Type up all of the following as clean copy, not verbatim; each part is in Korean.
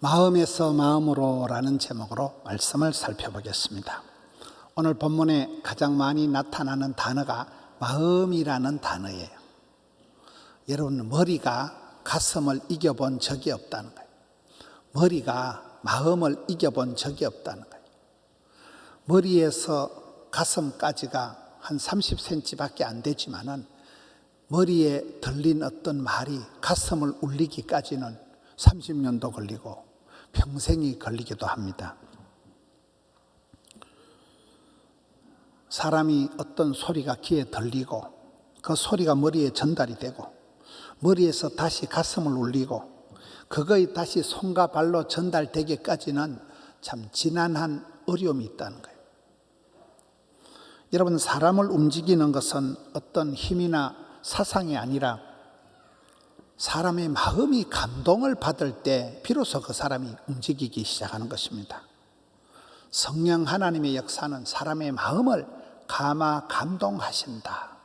마음에서 마음으로라는 제목으로 말씀을 살펴보겠습니다. 오늘 본문에 가장 많이 나타나는 단어가 마음이라는 단어예요. 여러분, 머리가 가슴을 이겨본 적이 없다는 거예요. 머리가 마음을 이겨본 적이 없다는 거예요. 머리에서 가슴까지가 한 30cm밖에 안 되지만은 머리에 들린 어떤 말이 가슴을 울리기까지는 30년도 걸리고 평생이 걸리기도 합니다. 사람이 어떤 소리가 귀에 들리고 그 소리가 머리에 전달이 되고 머리에서 다시 가슴을 울리고 그거에 다시 손과 발로 전달되기까지는 참 지난한 어려움이 있다는 거예요. 여러분, 사람을 움직이는 것은 어떤 힘이나 사상이 아니라 사람의 마음이 감동을 받을 때 비로소 그 사람이 움직이기 시작하는 것입니다. 성령 하나님의 역사는 사람의 마음을 감동하신다.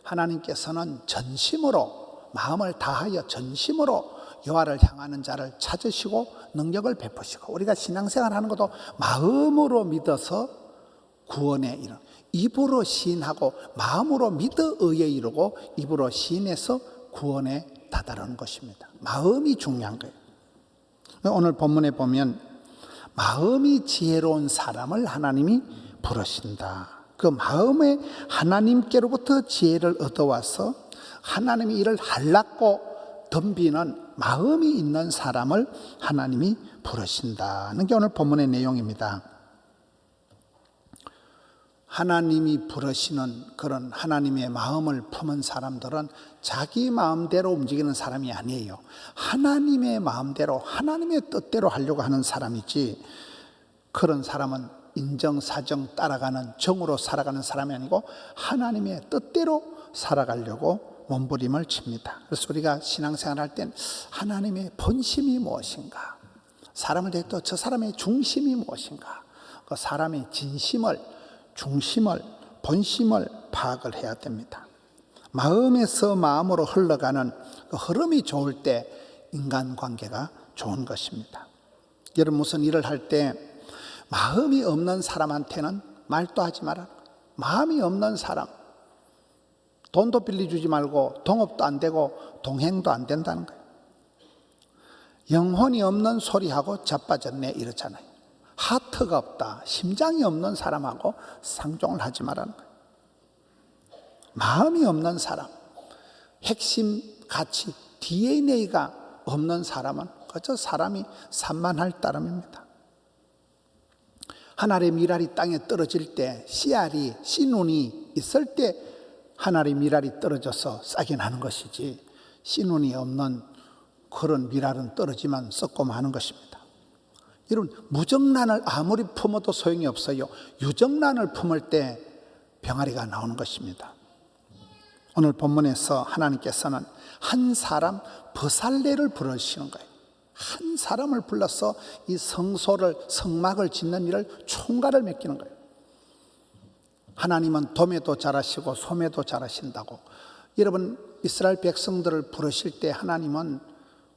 하나님께서는 전심으로, 마음을 다하여 전심으로 여호와를 향하는 자를 찾으시고 능력을 베푸시고, 우리가 신앙생활하는 것도 마음으로 믿어서 구원에 이르, 입으로 시인하고 마음으로 믿어 의에 이르고 입으로 시인해서 구원에 다다르는 것입니다. 마음이 중요한 거예요. 오늘 본문에 보면 마음이 지혜로운 사람을 하나님이 부르신다. 그 마음에 하나님께로부터 지혜를 얻어와서 하나님이 이를 할랍고 덤비는 마음이 있는 사람을 하나님이 부르신다는 게 오늘 본문의 내용입니다. 하나님이 부르시는 그런 하나님의 마음을 품은 사람들은 자기 마음대로 움직이는 사람이 아니에요. 하나님의 마음대로, 하나님의 뜻대로 하려고 하는 사람이지, 그런 사람은 인정사정 따라가는, 정으로 살아가는 사람이 아니고 하나님의 뜻대로 살아가려고 몸부림을 칩니다. 그래서 우리가 신앙생활 할 땐 하나님의 본심이 무엇인가, 사람을 대할 때 저 사람의 중심이 무엇인가, 그 사람의 진심을, 중심을, 본심을 파악을 해야 됩니다. 마음에서 마음으로 흘러가는 그 흐름이 좋을 때 인간관계가 좋은 것입니다. 여러분, 무슨 일을 할 때 마음이 없는 사람한테는 말도 하지 마라. 마음이 없는 사람, 돈도 빌려주지 말고 동업도 안 되고 동행도 안 된다는 거예요. 영혼이 없는 소리하고 자빠졌네 이러잖아요. 하트가 없다, 심장이 없는 사람하고 상종을 하지 말라는 거예요. 마음이 없는 사람, 핵심 가치, DNA가 없는 사람은 그저 사람이 산만할 따름입니다. 하늘의 미랄이 땅에 떨어질 때 씨알이, 씨눈이 있을 때 하늘의 미랄이 떨어져서 싹이 나는 것이지, 씨눈이 없는 그런 미랄은 떨어지면 썩고 마는 것입니다. 여러분, 무정란을 아무리 품어도 소용이 없어요. 유정란을 품을 때 병아리가 나오는 것입니다. 오늘 본문에서 하나님께서는 한 사람 버살레를 부르시는 거예요. 한 사람을 불러서 이 성소를, 성막을 짓는 일을 총괄을 맡기는 거예요. 하나님은 돔에도 잘하시고 솜에도 잘하신다고. 여러분, 이스라엘 백성들을 부르실 때 하나님은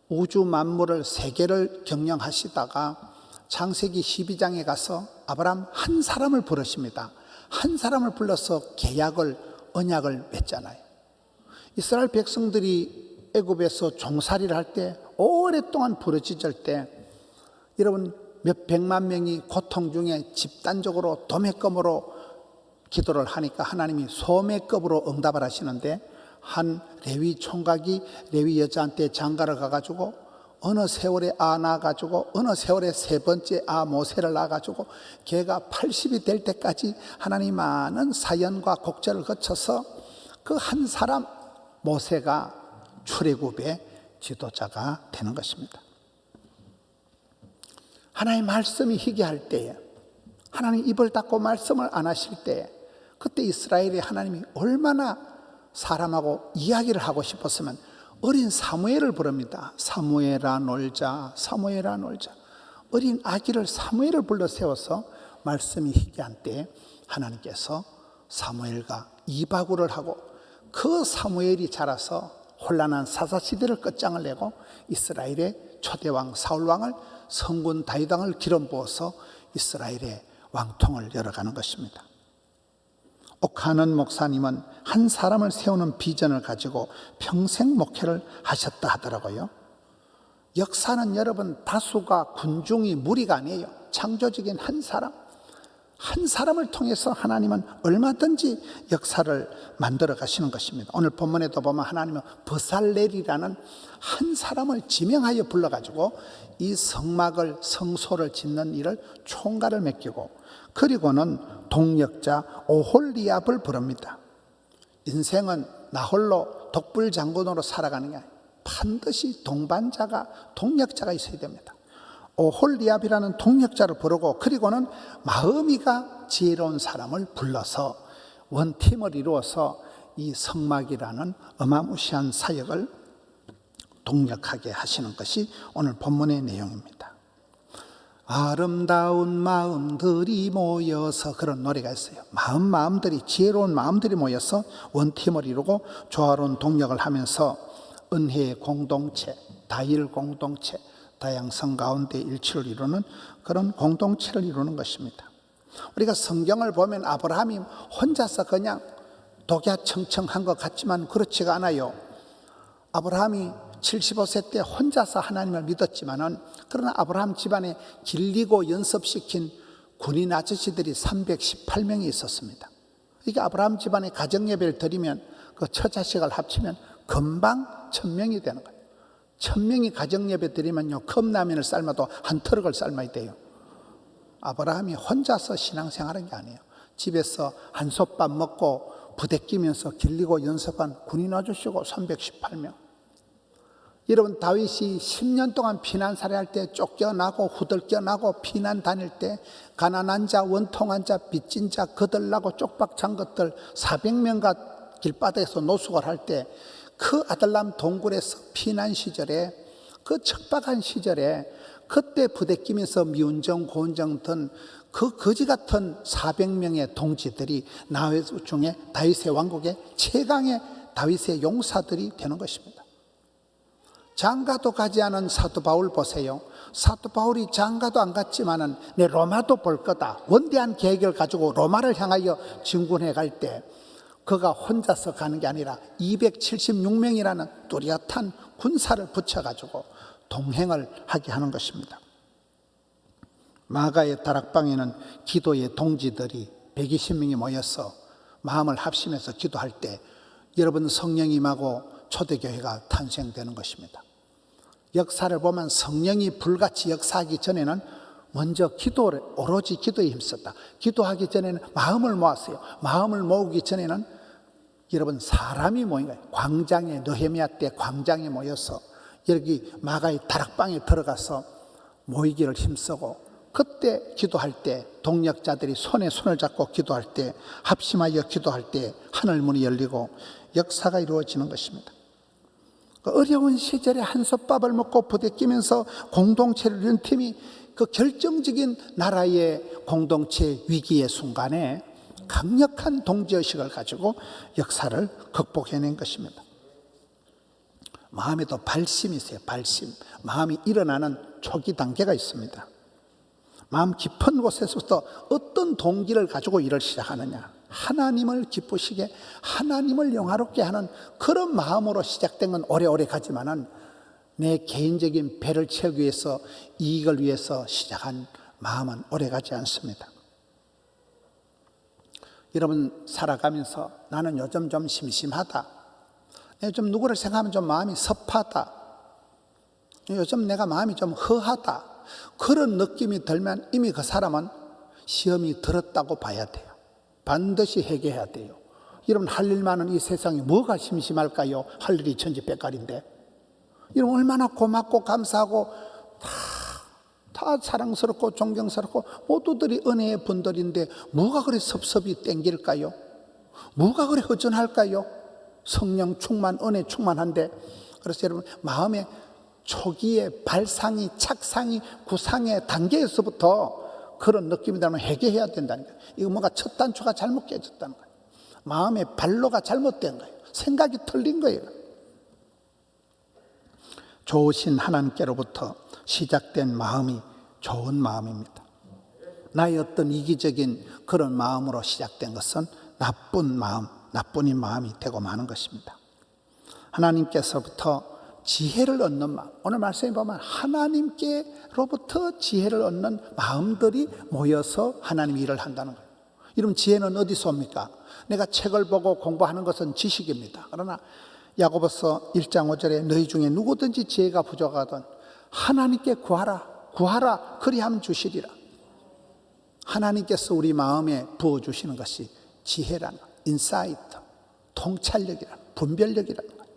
우주 만물을, 세계를 경영하시다가 창세기 12장에 가서 아브라함 한 사람을 부르십니다. 한 사람을 불러서 계약을, 언약을 맺잖아요. 이스라엘 백성들이 애굽에서 종살이를 할 때, 오랫동안 부르짖을 때, 여러분, 몇 백만 명이 고통 중에 집단적으로 도매금으로 기도를 하니까 하나님이 소매급으로 응답을 하시는데, 한 레위 총각이 레위 여자한테 장가를 가가지고 어느 세월에 낳아가지고 어느 세월에 세 번째 모세를 낳아가지고 걔가 80이 될 때까지 하나님 많은 사연과 곡절을 거쳐서 그 한 사람 모세가 출애굽의 지도자가 되는 것입니다. 하나님의 말씀이 희귀할 때에, 하나님 입을 닫고 말씀을 안 하실 때에, 그때 이스라엘이 하나님이 얼마나 사람하고 이야기를 하고 싶었으면 어린 사무엘을 부릅니다. 사무엘아 놀자, 사무엘아 놀자. 어린 아기를 사무엘을 불러 세워서 말씀이 희귀한 때에 하나님께서 사무엘과 이바구를 하고 그 사무엘이 자라서 혼란한 사사시대를 끝장을 내고 이스라엘의 초대왕 사울왕을 성군 다윗왕을 기름 부어서 이스라엘의 왕통을 열어가는 것입니다. 옥하는 목사님은 한 사람을 세우는 비전을 가지고 평생 목회를 하셨다 하더라고요. 역사는 여러분 다수가 군중이 무리가 아니에요. 창조적인 한 사람을 통해서 하나님은 얼마든지 역사를 만들어 가시는 것입니다. 오늘 본문에도 보면 하나님은 버살렐이라는 한 사람을 지명하여 불러가지고 이 성소를 짓는 일을 총괄을 맡기고, 그리고는 동역자 오홀리압을 부릅니다. 인생은 나 홀로 독불장군으로 살아가는 게 아니에요. 반드시 동역자가 있어야 됩니다. 오홀리압이라는 동역자를 부르고, 그리고는 마음이가 지혜로운 사람을 불러서 원팀을 이루어서 이 성막이라는 어마무시한 사역을 동역하게 하시는 것이 오늘 본문의 내용입니다. 아름다운 마음들이 모여서, 그런 노래가 있어요. 마음들이, 지혜로운 마음들이 모여서 원팀을 이루고 조화로운 동역을 하면서 은혜의 공동체, 다일 공동체, 다양성 가운데 일치를 이루는 그런 공동체를 이루는 것입니다. 우리가 성경을 보면 아브라함이 혼자서 그냥 독야청청한 것 같지만 그렇지가 않아요. 아브라함이 75세 때 혼자서 하나님을 믿었지만은, 그러나 아브라함 집안에 길리고 연습시킨 군인 아저씨들이 318명이 있었습니다. 이게 아브라함 집안에 가정예배를 드리면 그 처자식을 합치면 금방 1000명이 되는 거예요. 1000명이 가정예배 드리면요, 컵라면을 삶아도 한 트럭을 삶아야 돼요. 아브라함이 혼자서 신앙생활한 게 아니에요. 집에서 한솥밥 먹고 부대끼면서 길리고 연습한 군인 아저씨고 318명. 여러분, 다윗이 10년 동안 피난살이 할 때 쫓겨나고 후들겨나고 피난 다닐 때 가난한 자, 원통한 자, 빚진 자, 거들나고 쪽박찬 것들 400명과 길바닥에서 노숙을 할 때, 그 아들람 동굴에서 피난 시절에, 그 척박한 시절에 그때 부대끼면서 미운정 고운정 든 그 거지 같은 400명의 동지들이 나회 중에 다윗의 왕국의 최강의 다윗의 용사들이 되는 것입니다. 장가도 가지 않은 사도 바울 보세요. 사도 바울이 장가도 안 갔지만은 내 로마도 볼 거다, 원대한 계획을 가지고 로마를 향하여 진군해 갈 때 그가 혼자서 가는 게 아니라 276명이라는 뚜렷한 군사를 붙여가지고 동행을 하게 하는 것입니다. 마가의 다락방에는 기도의 동지들이 120명이 모여서 마음을 합심해서 기도할 때 여러분, 성령이 임하고 초대교회가 탄생되는 것입니다. 역사를 보면 성령이 불같이 역사하기 전에는 먼저 오로지 기도에 힘썼다. 기도하기 전에는 마음을 모았어요. 마음을 모으기 전에는 여러분, 사람이 모인 거예요. 광장에, 느헤미야 때 광장에 모여서 여기 마가의 다락방에 들어가서 모이기를 힘쓰고, 그때 기도할 때 동역자들이 손에 손을 잡고 기도할 때, 합심하여 기도할 때 하늘 문이 열리고 역사가 이루어지는 것입니다. 어려운 시절에 한솥밥을 먹고 부대끼면서 공동체를 이룬 팀이 그 결정적인 나라의 공동체 위기의 순간에 강력한 동지의식을 가지고 역사를 극복해낸 것입니다. 마음에도 발심이 있어요. 발심. 마음이 일어나는 초기 단계가 있습니다. 마음 깊은 곳에서부터 어떤 동기를 가지고 일을 시작하느냐, 하나님을 기쁘시게, 하나님을 영화롭게 하는 그런 마음으로 시작된 건 오래오래 가지만은 내 개인적인 배를 채우기 위해서, 이익을 위해서 시작한 마음은 오래 가지 않습니다. 여러분, 살아가면서 나는 요즘 좀 심심하다, 요즘 누구를 생각하면 좀 마음이 섭하다, 요즘 내가 마음이 좀 허하다, 그런 느낌이 들면 이미 그 사람은 시험이 들었다고 봐야 돼요. 반드시 회개해야 돼요. 여러분, 할 일 많은 이 세상에 뭐가 심심할까요? 할 일이 천지백갈인데. 여러분, 얼마나 고맙고 감사하고 다 사랑스럽고 존경스럽고 모두들이 은혜의 분들인데 뭐가 그리 섭섭이 땡길까요? 뭐가 그리 허전할까요? 성령 충만, 은혜 충만한데. 그래서 여러분, 마음의 초기의 발상이, 착상이, 구상의 단계에서부터 그런 느낌이 들면 회개해야 된다는 거예요. 이거 뭔가 첫 단추가 잘못 깨졌다는 거예요. 마음의 발로가 잘못된 거예요. 생각이 틀린 거예요. 좋으신 하나님께로부터 시작된 마음이 좋은 마음입니다. 나의 어떤 이기적인 그런 마음으로 시작된 것은 나쁜 마음이 되고 마는 것입니다. 하나님께서부터 지혜를 얻는 마음, 오늘 말씀에 보면 하나님께로부터 지혜를 얻는 마음들이 모여서 하나님의 일을 한다는 거예요. 이러면 지혜는 어디서 옵니까? 내가 책을 보고 공부하는 것은 지식입니다. 그러나 야고보서 1장 5절에 너희 중에 누구든지 지혜가 부족하든 하나님께 구하라 그리하면 주시리라. 하나님께서 우리 마음에 부어주시는 것이 지혜라는, 인사이트, 통찰력이라는, 분별력이라는 거예요.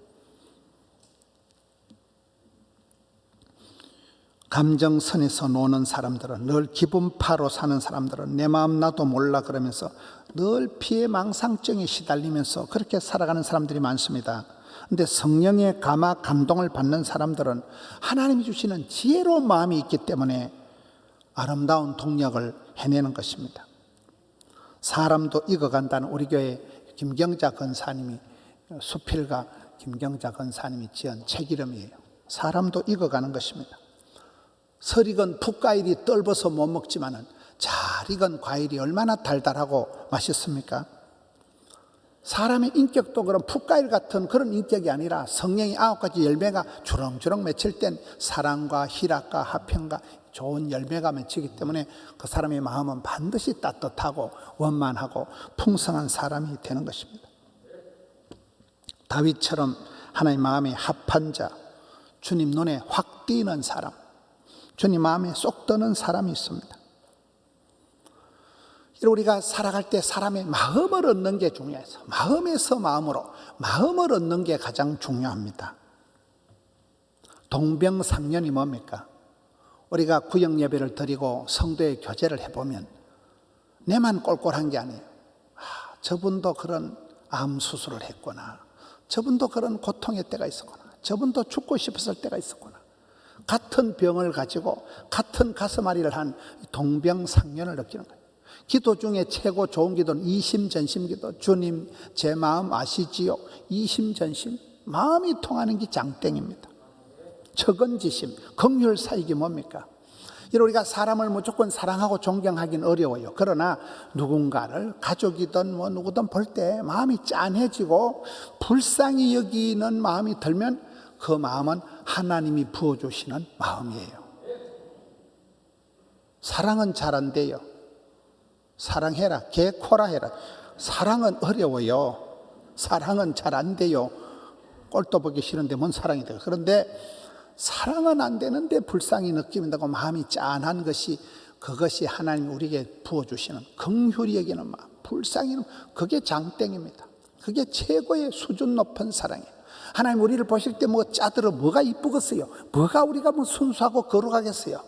감정선에서 노는 사람들은, 늘 기분파로 사는 사람들은 내 마음 나도 몰라 그러면서 늘 피해망상증에 시달리면서 그렇게 살아가는 사람들이 많습니다. 그런데 성령의 감동을 받는 사람들은 하나님이 주시는 지혜로운 마음이 있기 때문에 아름다운 동력을 해내는 것입니다. 사람도 익어간다는 우리 교회 김경자 권사님이, 수필가 김경자 권사님이 지은 책 이름이에요. 사람도 익어가는 것입니다. 설익은 풋과일이 떫어서 못 먹지만은 잘 익은 과일이 얼마나 달달하고 맛있습니까? 사람의 인격도 그런 풋과일 같은 그런 인격이 아니라 성령의 9가지 열매가 주렁주렁 맺힐 땐 사랑과 희락과 화평과 좋은 열매가 맺히기 때문에 그 사람의 마음은 반드시 따뜻하고 원만하고 풍성한 사람이 되는 것입니다. 다윗처럼 하나님 마음에 합한 자, 주님 눈에 확 띄는 사람, 주님 마음에 쏙 드는 사람이 있습니다. 우리가 살아갈 때 사람의 마음을 얻는 게 중요해서 마음에서 마음으로 마음을 얻는 게 가장 중요합니다. 동병상련이 뭡니까? 우리가 구역 예배를 드리고 성도의 교제를 해보면 내만 꼴꼴한 게 아니에요. 저분도 그런 암 수술을 했구나, 저분도 그런 고통의 때가 있었구나, 저분도 죽고 싶었을 때가 있었구나. 같은 병을 가지고 같은 가슴앓이를 한 동병상련을 느끼는 거예요. 기도 중에 최고 좋은 기도는 이심전심기도. 주님 제 마음 아시지요? 이심전심, 마음이 통하는 게 장땡입니다. 척은지심, 긍휼사익이 뭡니까? 우리가 사람을 무조건 사랑하고 존경하기는 어려워요. 그러나 누군가를 가족이든 누구든 볼 때 마음이 짠해지고 불쌍히 여기는 마음이 들면 그 마음은 하나님이 부어주시는 마음이에요. 사랑은 잘 안 돼요. 사랑해라, 개코라 해라. 사랑은 어려워요. 사랑은 잘 안 돼요. 꼴도 보기 싫은데 뭔 사랑이 돼요. 그런데 사랑은 안 되는데 불쌍히 느낀다고 마음이 짠한 것이, 그것이 하나님이 우리에게 부어주시는 긍휼히 여기는 마음, 불쌍히 여기는, 그게 장땡입니다. 그게 최고의 수준 높은 사랑이에요. 하나님 우리를 보실 때 뭐 짜들어 뭐가 이쁘겠어요? 뭐가 우리가 뭐 순수하고 거룩하겠어요?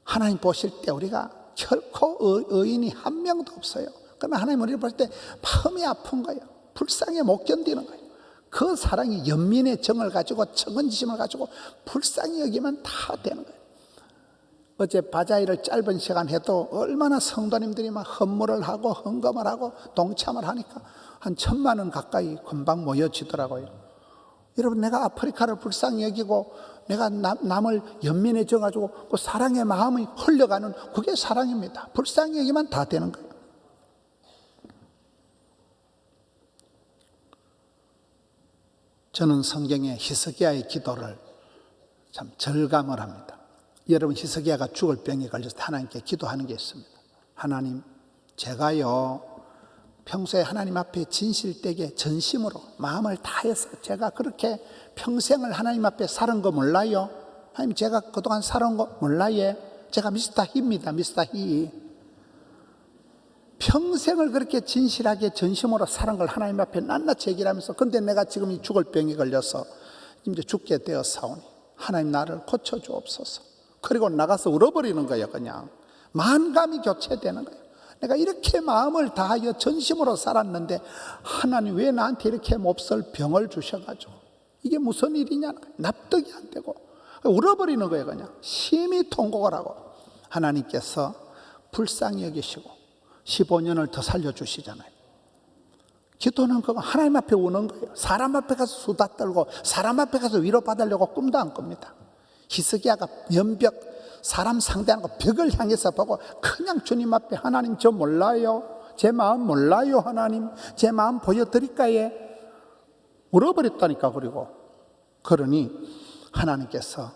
하나님 보실 때 우리가 결코 의인이 한 명도 없어요. 그러나 하나님 우리를 볼 때 마음이 아픈 거예요. 불쌍해 못 견디는 거예요. 그 사랑이 연민의 정을 가지고 척은지심을 가지고 불쌍히 여기면 다 되는 거예요. 어제 바자회를 짧은 시간 해도 얼마나 성도님들이 막 헌물을 하고 헌금을 하고 동참을 하니까 한 1,000만 원 가까이 금방 모여지더라고요. 여러분, 내가 아프리카를 불쌍히 여기고 내가 남을 연민에 져가지고 그 사랑의 마음이 흘려가는, 그게 사랑입니다. 불쌍히 여기면 다 되는 거예요. 저는 성경의 히스기야의 기도를 참 절감을 합니다. 여러분, 히스기야가 죽을 병에 걸려서 하나님께 기도하는 게 있습니다. 하나님, 제가요 평소에 하나님 앞에 진실되게 전심으로 마음을 다해서 제가 그렇게 평생을 하나님 앞에 살은 거 몰라요? 하나님, 제가 그동안 살은 거 몰라요? 제가 미스터 히입니다. 미스터 히. 평생을 그렇게 진실하게 전심으로 살은 걸 하나님 앞에 낱낱이 얘기하면서, 근데 내가 지금 이 죽을 병에 걸려서 이제 죽게 되었사오니 하나님 나를 고쳐주옵소서. 그리고 나가서 울어버리는 거예요. 그냥 만감이 교체되는 거예요. 내가 이렇게 마음을 다하여 전심으로 살았는데 하나님 왜 나한테 이렇게 몹쓸 병을 주셔가지고 이게 무슨 일이냐는 거예요. 납득이 안 되고 울어버리는 거예요. 그냥 심히 통곡을 하고 하나님께서 불쌍히 여기시고 15년을 더 살려주시잖아요. 기도는 그거 하나님 앞에 오는 거예요. 사람 앞에 가서 수다 떨고 사람 앞에 가서 위로받으려고 꿈도 안 꿉니다. 히스기야가 면벽, 사람 상대하는 거 벽을 향해서 보고 그냥 주님 앞에 하나님 저 몰라요. 제 마음 몰라요 하나님. 제 마음 보여드릴까요? 울어버렸다니까. 그리고 그러니 하나님께서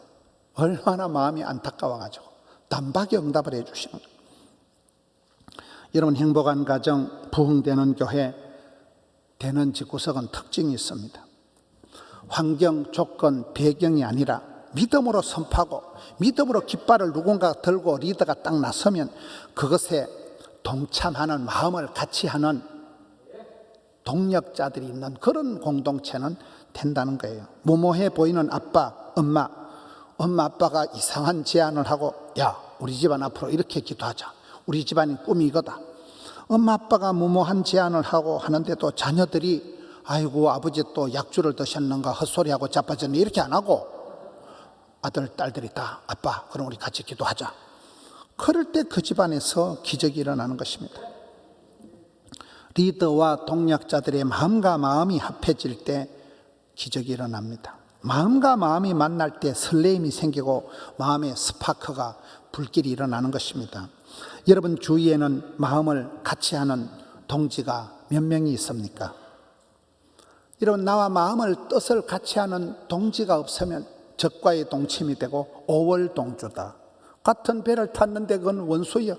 얼마나 마음이 안타까워가지고 단박에 응답을 해주시는 거예요. 여러분, 행복한 가정, 부흥되는 교회, 되는 집구석은 특징이 있습니다. 환경, 조건, 배경이 아니라 믿음으로 선포하고 믿음으로 깃발을 누군가 들고 리더가 딱 나서면 그것에 동참하는 마음을 같이 하는 동력자들이 있는 그런 공동체는 된다는 거예요. 무모해 보이는 아빠, 엄마 아빠가 이상한 제안을 하고, 야, 우리 집안 앞으로 이렇게 기도하자. 우리 집안의 꿈이 이거다. 엄마 아빠가 무모한 제안을 하고 하는데도 자녀들이 아이고 아버지 또 약주를 드셨는가 헛소리하고 자빠졌네 이렇게 안 하고, 아들 딸들이 다 아빠 그럼 우리 같이 기도하자. 그럴 때 그 집안에서 기적이 일어나는 것입니다. 리더와 동력자들의 마음과 마음이 합해질 때 기적이 일어납니다. 마음과 마음이 만날 때 설레임이 생기고 마음의 스파크가 불길이 일어나는 것입니다. 여러분 주위에는 마음을 같이 하는 동지가 몇 명이 있습니까? 여러분, 나와 마음을 뜻을 같이 하는 동지가 없으면 적과의 동침이 되고 오월동주다. 같은 배를 탔는데 그건 원수요.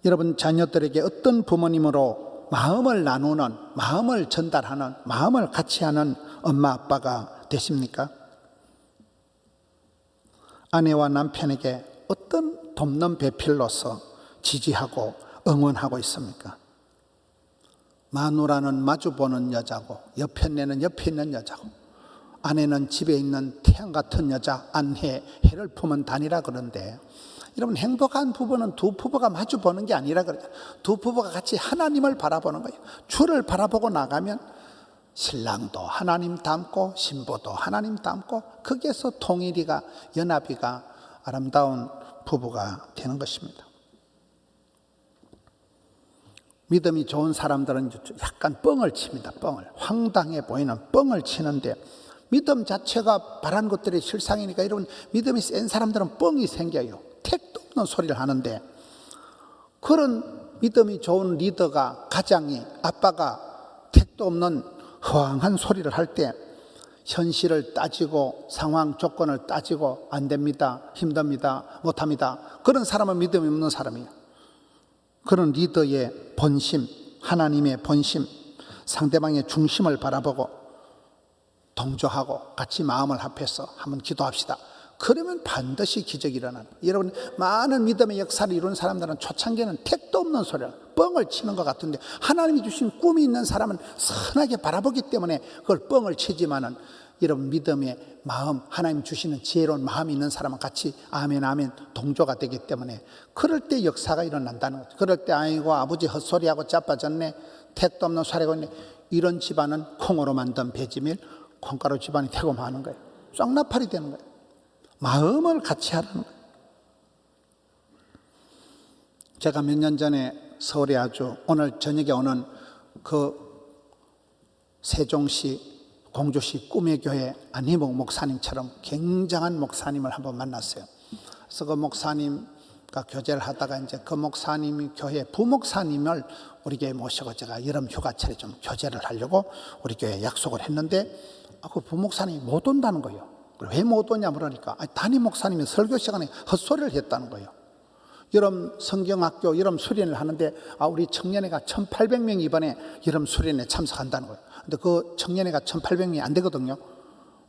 여러분, 자녀들에게 어떤 부모님으로 마음을 나누는, 마음을 전달하는, 마음을 같이 하는 엄마 아빠가 되십니까? 아내와 남편에게 어떤 돕는 배필로서 지지하고 응원하고 있습니까? 마누라는 마주보는 여자고 여편네는 옆에 있는 여자고 아내는 집에 있는 태양 같은 여자 안해, 해를 품은 단이라 그런데, 여러분, 행복한 부부는 두 부부가 마주보는 게 아니라 그래요. 두 부부가 같이 하나님을 바라보는 거예요. 주를 바라보고 나가면 신랑도 하나님 닮고 신부도 하나님 닮고 거기에서 통일이가, 연합이가 아름다운 부부가 되는 것입니다. 믿음이 좋은 사람들은 약간 뻥을 칩니다. 뻥을. 황당해 보이는 뻥을 치는데, 믿음 자체가 바란 것들이 실상이니까 이런 믿음이 센 사람들은 뻥이 생겨요. 택도 없는 소리를 하는데, 그런 믿음이 좋은 리더가, 가장이, 아빠가 택도 없는 허황한 소리를 할 때 현실을 따지고 상황 조건을 따지고 안 됩니다, 힘듭니다, 못합니다, 그런 사람은 믿음이 없는 사람이에요. 그런 리더의 본심, 하나님의 본심, 상대방의 중심을 바라보고 동조하고 같이 마음을 합해서 한번 기도합시다. 그러면 반드시 기적이 일어나는 거예요. 여러분, 많은 믿음의 역사를 이룬 사람들은 초창기에는 택도 없는 소리를, 뻥을 치는 것 같은데, 하나님이 주신 꿈이 있는 사람은 선하게 바라보기 때문에 그걸 뻥을 치지만은, 여러분, 믿음의 마음, 하나님 주시는 지혜로운 마음이 있는 사람은 같이 아멘 아멘 동조가 되기 때문에 그럴 때 역사가 일어난다는 거죠. 그럴 때 아이고 아버지 헛소리하고 자빠졌네, 택도 없는 소리가 있네, 이런 집안은 콩으로 만든 배지밀, 콩가루 집안이 되고 마는 거예요. 쌍나팔이 되는 거예요. 마음을 같이 하라는 거예요. 제가 몇 년 전에 서울에 아주 오늘 저녁에 오는 그 세종시 공주시 꿈의 교회 안희목 목사님처럼 굉장한 목사님을 한번 만났어요. 그래서 그 목사님과 교제를 하다가 이제 그 목사님이 교회 부목사님을 우리 교회에 모시고 제가 여름 휴가철에 좀 교제를 하려고 우리 교회에 약속을 했는데, 그 부목사님이 못 온다는 거예요. 왜 못 오냐 물으니까 담임 목사님이 설교 시간에 헛소리를 했다는 거예요. 여름 성경학교 여름 수련을 하는데 우리 청년회가 1800명이 이번에 여름 수련에 참석한다는 거예요. 근데 그 청년회가 1800명이 안 되거든요.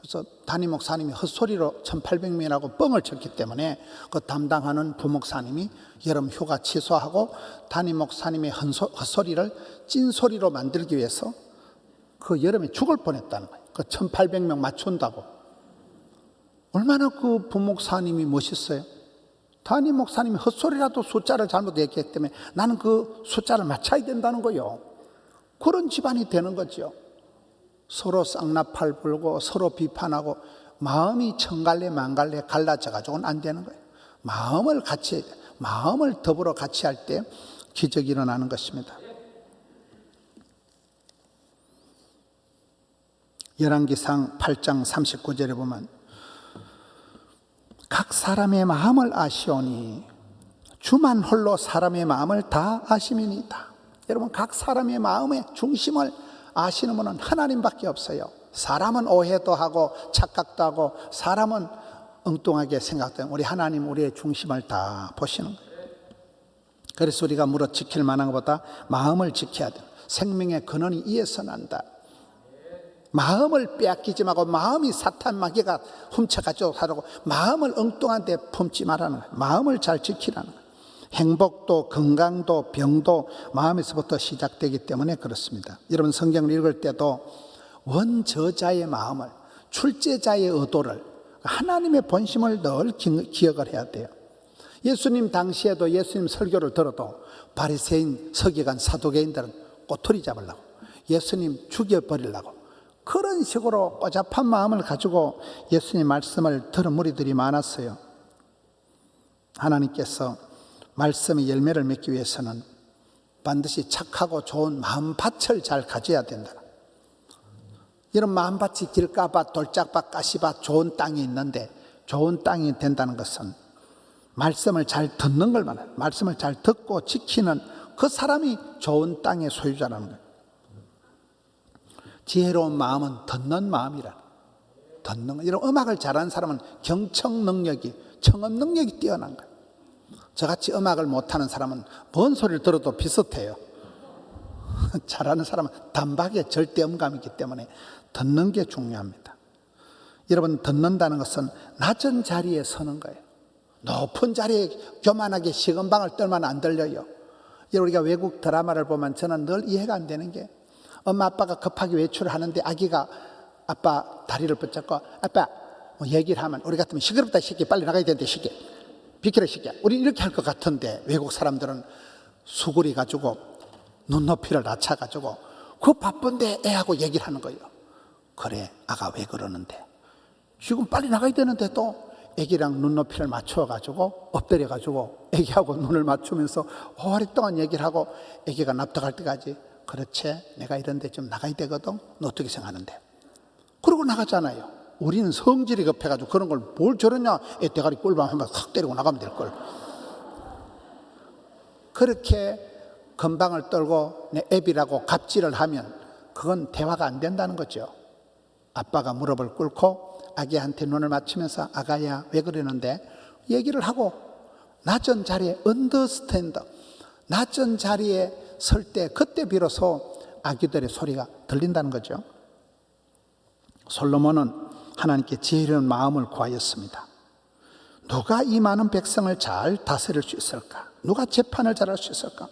그래서 담임 목사님이 헛소리로 1800명이라고 뻥을 쳤기 때문에 그 담당하는 부목사님이 여름 휴가 취소하고 담임 목사님의 헛소리를 찐소리로 만들기 위해서 그 여름에 죽을 뻔했다는 거예요. 그 1800명 맞춘다고. 얼마나 그 부목사님이 멋있어요. 담임 목사님이 헛소리라도 숫자를 잘못 얘기했기 때문에 나는 그 숫자를 맞춰야 된다는 거예요. 그런 집안이 되는 거죠. 서로 쌍나팔 불고 서로 비판하고 마음이 천갈래 만갈래 갈라져 가지고는 안 되는 거예요. 마음을 같이, 마음을 더불어 같이 할 때 기적이 일어나는 것입니다. 열왕기상 8장 39절에 보면 각 사람의 마음을 아시오니 주만 홀로 사람의 마음을 다 아심이니이다. 여러분, 각 사람의 마음의 중심을 아시는 분은 하나님밖에 없어요. 사람은 오해도 하고 착각도 하고 사람은 엉뚱하게 생각되는, 우리 하나님 우리의 중심을 다 보시는 거예요. 그래서 우리가 무릇 지킬 만한 것보다 마음을 지켜야 돼요. 생명의 근원이 이에서 난다. 마음을 빼앗기지 말고, 마음이 사탄 마귀가 훔쳐가지고 살고, 마음을 엉뚱한 데 품지 말라는 거예요. 마음을 잘 지키라는 거예요. 행복도 건강도 병도 마음에서부터 시작되기 때문에 그렇습니다. 여러분, 성경을 읽을 때도 원저자의 마음을, 출제자의 의도를, 하나님의 본심을 늘 기억을 해야 돼요. 예수님 당시에도 예수님 설교를 들어도 바리새인, 서기관, 사두개인들은 꼬투리 잡으려고, 예수님 죽여버리려고 그런 식으로 꼬잡한 마음을 가지고 예수님 말씀을 들은 무리들이 많았어요. 하나님께서 말씀의 열매를 맺기 위해서는 반드시 착하고 좋은 마음밭을 잘 가져야 된다. 이런 마음밭이 길가밭, 돌짝밭, 가시밭, 좋은 땅이 있는데, 좋은 땅이 된다는 것은 말씀을 잘 듣는 걸 말해요. 말씀을 잘 듣고 지키는 그 사람이 좋은 땅의 소유자라는 거예요. 지혜로운 마음은 듣는 마음이라. 듣는 거. 이런 음악을 잘하는 사람은 경청 능력이, 청음 능력이 뛰어난 거예요. 저같이 음악을 못하는 사람은 뭔 소리를 들어도 비슷해요. 잘하는 사람은 단박에 절대음감이기 때문에 듣는 게 중요합니다. 여러분, 듣는다는 것은 낮은 자리에 서는 거예요. 높은 자리에 교만하게 시건방을 떨면 안 들려요. 우리가 외국 드라마를 보면 저는 늘 이해가 안 되는 게, 엄마 아빠가 급하게 외출을 하는데 아기가 아빠 다리를 붙잡고 아빠 뭐 얘기를 하면, 우리 같으면 시끄럽다 시끼, 빨리 나가야 되는데 시끼, 비키라 시끼, 우리 이렇게 할 것 같은데 외국 사람들은 수그리 가지고 눈높이를 낮춰가지고 그 바쁜데 애하고 얘기를 하는 거예요. 그래, 아가 왜 그러는데, 지금 빨리 나가야 되는데 또 애기랑 눈높이를 맞춰가지고 엎드려가지고 애기하고 눈을 맞추면서 오랫동안 얘기를 하고, 애기가 납득할 때까지 그렇지, 내가 이런데 좀 나가야 되거든, 너 어떻게 생각하는데, 그러고 나가잖아요. 우리는 성질이 급해가지고 그런 걸 뭘 저러냐, 애 대가리 꿀밤 한번 확 때리고 나가면 될걸. 그렇게 건방을 떨고 내 애비라고 갑질을 하면 그건 대화가 안 된다는 거죠. 아빠가 무릎을 꿇고 아기한테 눈을 맞추면서 아가야 왜 그러는데 얘기를 하고, 낮은 자리에 언더스탠드, 낮은 자리에 설 때, 그때 비로소 아기들의 소리가 들린다는 거죠. 솔로몬은 하나님께 지혜로운 마음을 구하였습니다. 누가 이 많은 백성을 잘 다스릴 수 있을까? 누가 재판을 잘할 수 있을까?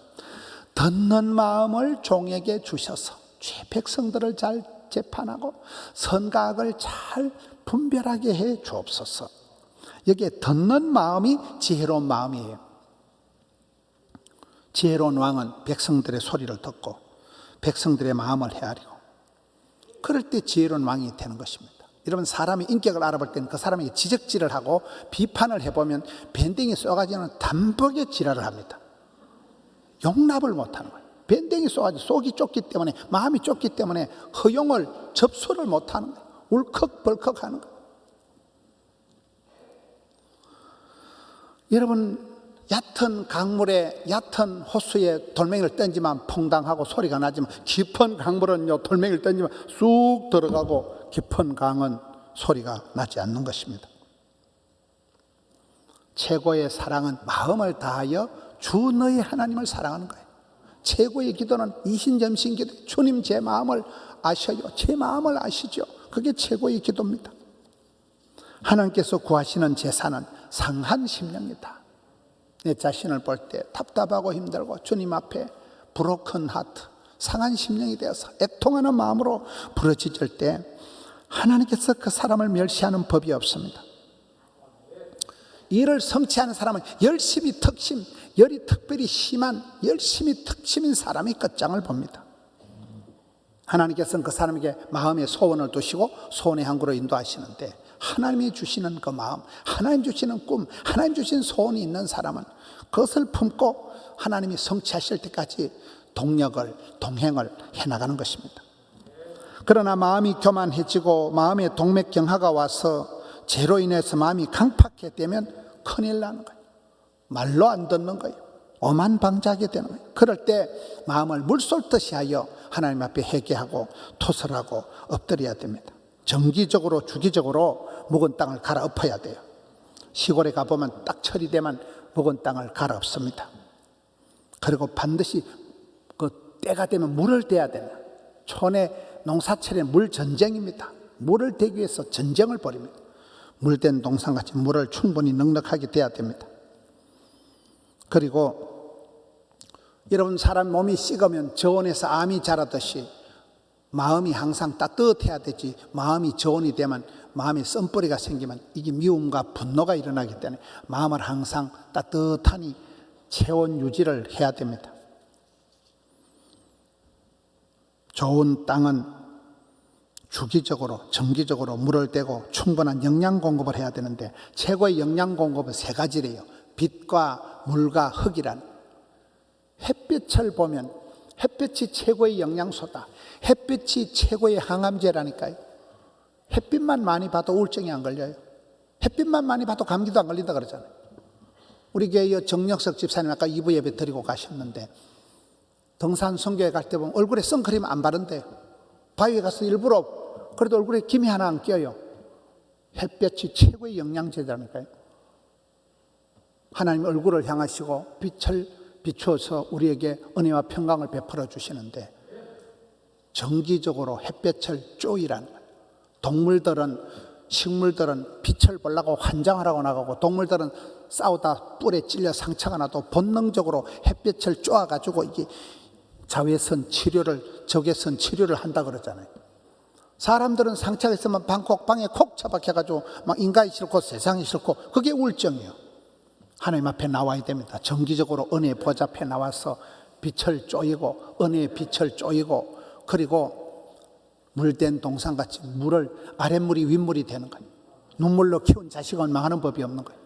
듣는 마음을 종에게 주셔서 죄 백성들을 잘 재판하고 선과 악을 잘 분별하게 해 주옵소서. 여기에 듣는 마음이 지혜로운 마음이에요. 지혜로운 왕은 백성들의 소리를 듣고 백성들의 마음을 헤아리고, 그럴 때 지혜로운 왕이 되는 것입니다. 여러분, 사람의 인격을 알아볼 때는 그 사람에게 지적질을 하고 비판을 해보면 밴댕이 쏘가지는 단박에 지랄을 합니다. 용납을 못하는 거예요. 밴댕이 쏘가지, 속이 좁기 때문에, 마음이 좁기 때문에 허용을, 접수를 못하는 거예요. 울컥벌컥 하는 거예요. 여러분, 얕은 강물에, 얕은 호수에 돌멩이를 던지면 퐁당하고 소리가 나지만, 깊은 강물은요, 돌멩이를 던지면 쑥 들어가고 깊은 강은 소리가 나지 않는 것입니다. 최고의 사랑은 마음을 다하여 주 너의 하나님을 사랑하는 거예요. 최고의 기도는 이신점신 기도. 주님, 제 마음을 아셔요. 제 마음을 아시죠. 그게 최고의 기도입니다. 하나님께서 구하시는 제사는 상한 심령이다. 내 자신을 볼 때 답답하고 힘들고 주님 앞에 브로큰 하트, 상한 심령이 되어서 애통하는 마음으로 부르짖을 때 하나님께서 그 사람을 멸시하는 법이 없습니다. 일을 성취하는 사람은 열심히 특심, 열이 특별히 심한 열심히 특심인 사람이 끝장을 봅니다. 하나님께서는 그 사람에게 마음의 소원을 두시고 소원의 항구로 인도하시는데, 하나님이 주시는 그 마음, 하나님 주시는 꿈, 하나님 주신 소원이 있는 사람은 그것을 품고 하나님이 성취하실 때까지 동력을, 동행을 해나가는 것입니다. 그러나 마음이 교만해지고 마음에 동맥경화가 와서 죄로 인해서 마음이 강팍해 되면 큰일 나는 거예요. 말로 안 듣는 거예요. 오만방자하게 되는 거예요. 그럴 때 마음을 물쏠듯이 하여 하나님 앞에 회개하고 토설하고 엎드려야 됩니다. 정기적으로 주기적으로 묵은 땅을 갈아엎어야 돼요. 시골에 가보면 딱 철이 되면 묵은 땅을 갈아엎습니다. 그리고 반드시 그 때가 되면 물을 대야 됩니다. 촌의 농사철에 물 전쟁입니다. 물을 대기 위해서 전쟁을 벌입니다. 물된 동산같이 물을 충분히 넉넉하게 대야 됩니다. 그리고 여러분, 사람 몸이 식으면 저온에서 암이 자라듯이 마음이 항상 따뜻해야 되지, 마음이 저온이 되면 마음에 썬뿌리가 생기면 이게 미움과 분노가 일어나기 때문에 마음을 항상 따뜻하니 체온 유지를 해야 됩니다. 좋은 땅은 주기적으로 정기적으로 물을 대고 충분한 영양 공급을 해야 되는데 최고의 영양 공급은 세 가지래요. 빛과 물과 흙이란. 햇빛을 보면 햇빛이 최고의 영양소다. 햇빛이 최고의 항암제라니까요. 햇빛만 많이 봐도 우울증이 안 걸려요. 햇빛만 많이 봐도 감기도 안 걸린다 그러잖아요. 우리 교회 정력석 집사님 아까 2부 예배 드리고 가셨는데 등산 선교회 갈 때 보면 얼굴에 선크림 안 바른대요. 바위에 가서 일부러 그래도 얼굴에 김이 하나 안 껴요. 햇볕이 최고의 영양제라니까요. 하나님 얼굴을 향하시고 빛을 비추어서 우리에게 은혜와 평강을 베풀어 주시는데 정기적으로 햇볕을 쪼이라는 거예요. 동물들은, 식물들은 빛을 보려고 환장을 하고 나가고 동물들은 싸우다 뿔에 찔려 상처가 나도 본능적으로 햇빛을 쪼아가지고 이게 자외선 치료를, 적외선 치료를 한다 그러잖아요. 사람들은 상처가 있으면 방에 콕 처박혀가지고 막 인간이 싫고 세상이 싫고 그게 우울증이에요. 하나님 앞에 나와야 됩니다. 정기적으로 은혜의 보좌 앞에 나와서 빛을 쪼이고 은혜의 빛을 쪼이고 그리고 물된 동산같이 물을 아랫물이 윗물이 되는 거예요. 눈물로 키운 자식은 망하는 법이 없는 거예요.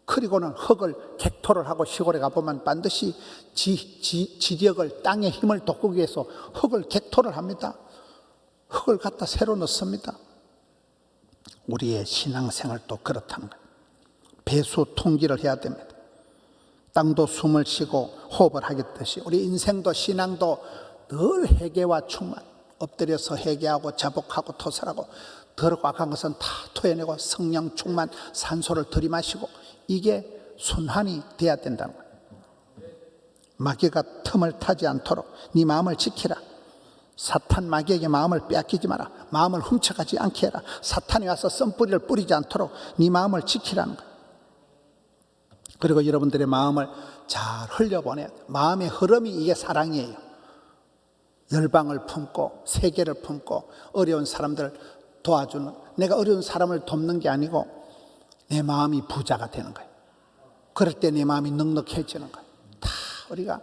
그리고는 흙을 객토를 하고 시골에 가보면 반드시 지력을 땅의 힘을 돋구기 위해서 흙을 객토를 합니다. 흙을 갖다 새로 넣습니다. 우리의 신앙생활도 그렇다는 거예요. 배수 통기를 해야 됩니다. 땅도 숨을 쉬고 호흡을 하겠듯이 우리 인생도 신앙도 늘 회개와 충만, 엎드려서 회개하고 자복하고 토설하고 더럽고 악한 것은 다 토해내고 성령 충만 산소를 들이마시고 이게 순환이 돼야 된다는 거예요. 마귀가 틈을 타지 않도록 네 마음을 지키라. 사탄 마귀에게 마음을 빼앗기지 마라. 마음을 훔쳐가지 않게 해라. 사탄이 와서 썬뿌리를 뿌리지 않도록 네 마음을 지키라는 거예요. 그리고 여러분들의 마음을 잘 흘려보내야 돼요. 마음의 흐름이 이게 사랑이에요. 열방을 품고 세계를 품고 어려운 사람들을 도와주는, 내가 어려운 사람을 돕는 게 아니고 내 마음이 부자가 되는 거예요. 그럴 때 내 마음이 넉넉해지는 거예요. 다 우리가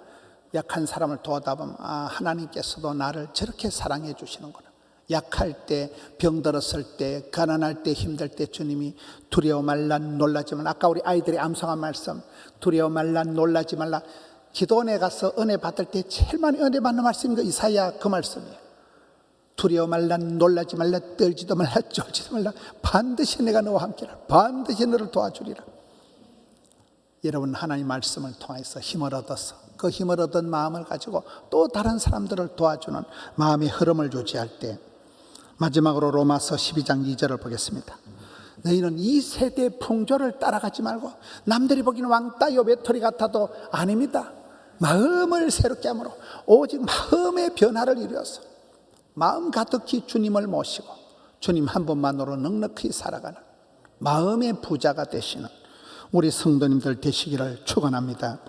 약한 사람을 도와다 보면 하나님께서도 나를 저렇게 사랑해 주시는구나. 약할 때, 병들었을 때, 가난할 때, 힘들 때 주님이 두려워 말라 놀라지 말라. 아까 우리 아이들이 암송한 말씀, 두려워 말라 놀라지 말라. 기도원에 가서 은혜 받을 때 제일 많이 은혜 받는 말씀이 그 이사야 그 말씀이에요. 두려워 말라 놀라지 말라 떨지도 말라 쫄지도 말라 반드시 내가 너와 함께라. 반드시 너를 도와주리라. 여러분 하나님 말씀을 통해서 힘을 얻어서 그 힘을 얻은 마음을 가지고 또 다른 사람들을 도와주는 마음의 흐름을 유지할 때 마지막으로 로마서 12장 2절을 보겠습니다. 너희는 이 세대 풍조를 따라가지 말고 남들이 보기는 왕따요 외톨이 같아도 아닙니다. 마음을 새롭게 함으로 오직 마음의 변화를 이루어서 마음 가득히 주님을 모시고 주님 한 분만으로 넉넉히 살아가는 마음의 부자가 되시는 우리 성도님들 되시기를 축원합니다.